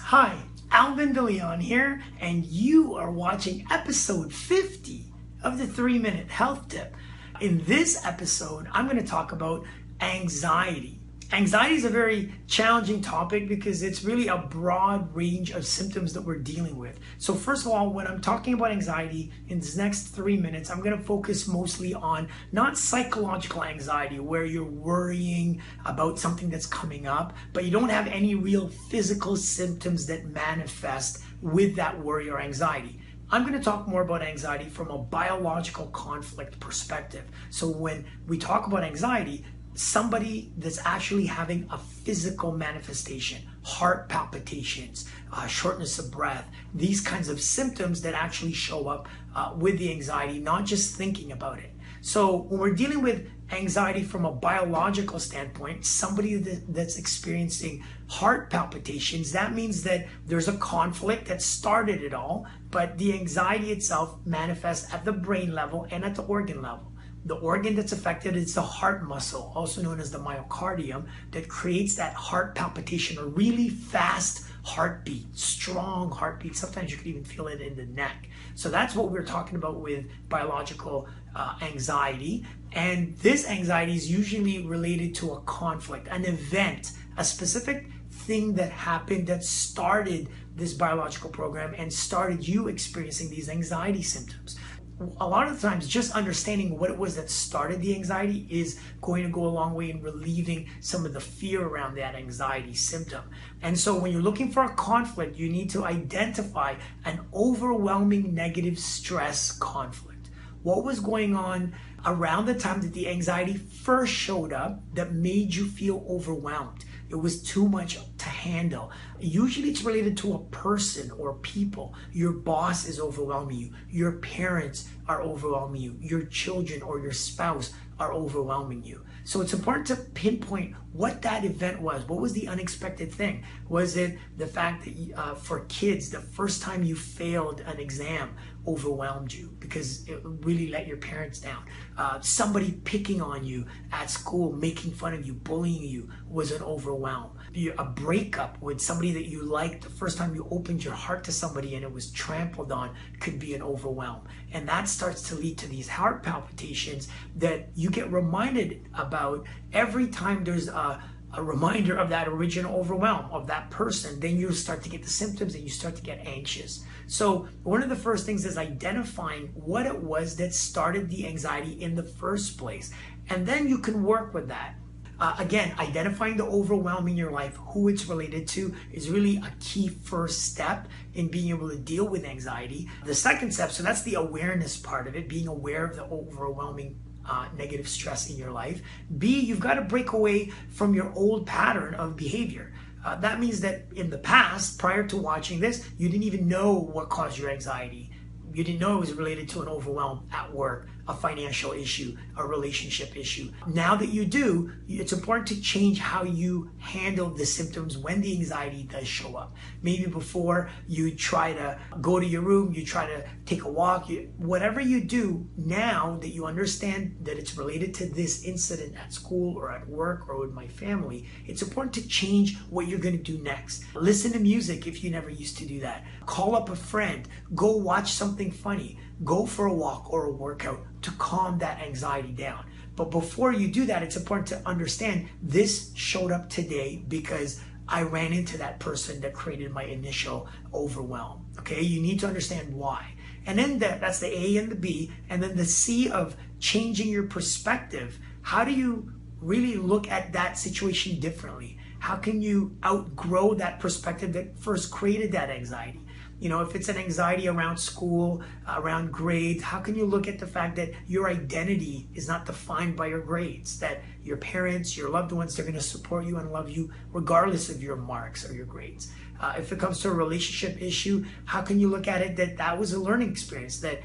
Hi, Alvin DeLeon here, and you are watching episode 50 of the 3-Minute Health Tip. In this episode, I'm going to talk about anxiety. Anxiety is a very challenging topic because it's really a broad range of symptoms that we're dealing with. So first of all, when I'm talking about anxiety in this next 3 minutes, I'm going to focus mostly on not psychological anxiety where you're worrying about something that's coming up, but you don't have any real physical symptoms that manifest with that worry or anxiety. I'm going to talk more about anxiety from a biological conflict perspective. So when we talk about anxiety, somebody that's actually having a physical manifestation, heart palpitations, shortness of breath, these kinds of symptoms that actually show up with the anxiety, not just thinking about it. So when we're dealing with anxiety from a biological standpoint, somebody that's experiencing heart palpitations, that means that there's a conflict that started it all, but the anxiety itself manifests at the brain level and at the organ level. The organ that's affected is the heart muscle, also known as the myocardium, that creates that heart palpitation, a really fast heartbeat, strong heartbeat. Sometimes you can even feel it in the neck. So that's what we're talking about with biological anxiety. And this anxiety is usually related to a conflict, an event, a specific thing that happened that started this biological program and started you experiencing these anxiety symptoms. A lot of the times, just understanding what it was that started the anxiety is going to go a long way in relieving some of the fear around that anxiety symptom. And so when you're looking for a conflict, you need to identify an overwhelming negative stress conflict. What was going on around the time that the anxiety first showed up that made you feel overwhelmed? It was too much to handle. Usually it's related to a person or people. Your boss is overwhelming you. Your parents are overwhelming you. Your children or your spouse are overwhelming you. So it's important to pinpoint what that event was. What was the unexpected thing? Was it the fact that for kids, the first time you failed an exam overwhelmed you because it really let your parents down? Somebody picking on you at school, making fun of you, bullying you was an overwhelm. A breakup with somebody that you liked, the first time you opened your heart to somebody and it was trampled on, could be an overwhelm. And that starts to lead to these heart palpitations that you get reminded about every time there's a reminder of that original overwhelm of that person. Then you start to get the symptoms and you start to get anxious. So one of the first things is identifying what it was that started the anxiety in the first place. And then you can work with that. Again, identifying the overwhelm in your life, who it's related to, is really a key first step in being able to deal with anxiety. The second step, so that's the awareness part of it, being aware of the overwhelming negative stress in your life. B, you've got to break away from your old pattern of behavior. That means that in the past, prior to watching this, you didn't even know what caused your anxiety. You didn't know it was related to an overwhelm at work, a financial issue, a relationship issue. Now that you do, it's important to change how you handle the symptoms when the anxiety does show up. Maybe before you try to go to your room, you try to take a walk, whatever you do, now that you understand that it's related to this incident at school or at work or with my family, it's important to change what you're going to do next. Listen to music if you never used to do that. Call up a friend. Go watch something funny. Go for a walk or a workout to calm that anxiety down. But before you do that, it's important to understand this showed up today because I ran into that person that created my initial overwhelm. Okay, you need to understand why. And then that's the A and the B. And then the C of changing your perspective. How do you really look at that situation differently? How can you outgrow that perspective that first created that anxiety? You know, if it's an anxiety around school, around grades, how can you look at the fact that your identity is not defined by your grades, that your parents, your loved ones, they're going to support you and love you regardless of your marks or your grades? If it comes to a relationship issue, how can you look at it that that was a learning experience, that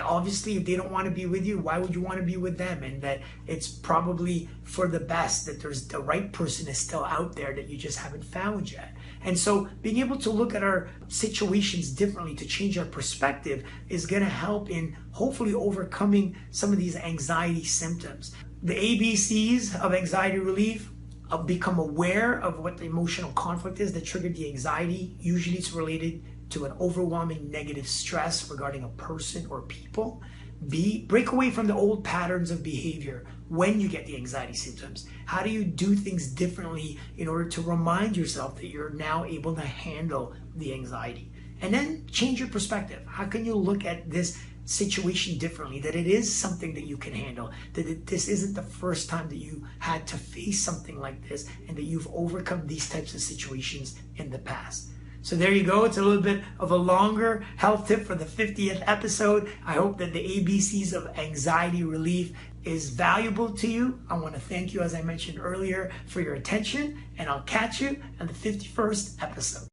obviously if they don't want to be with you, why would you want to be with them? And that it's probably for the best, that there's the right person is still out there that you just haven't found yet. And so being able to look at our situations differently to change our perspective is going to help in hopefully overcoming some of these anxiety symptoms. The ABCs of anxiety relief: become aware of what the emotional conflict is that triggered the anxiety. Usually it's related to an overwhelming negative stress regarding a person or people. B, break away from the old patterns of behavior when you get the anxiety symptoms. How do you do things differently in order to remind yourself that you're now able to handle the anxiety? And then change your perspective. How can you look at this situation differently, that it is something that you can handle, that this isn't the first time that you had to face something like this, and that you've overcome these types of situations in the past. So there you go. It's a little bit of a longer health tip for the 50th episode. I hope that the ABCs of anxiety relief is valuable to you. I want to thank you, as I mentioned earlier, for your attention, and I'll catch you on the 51st episode.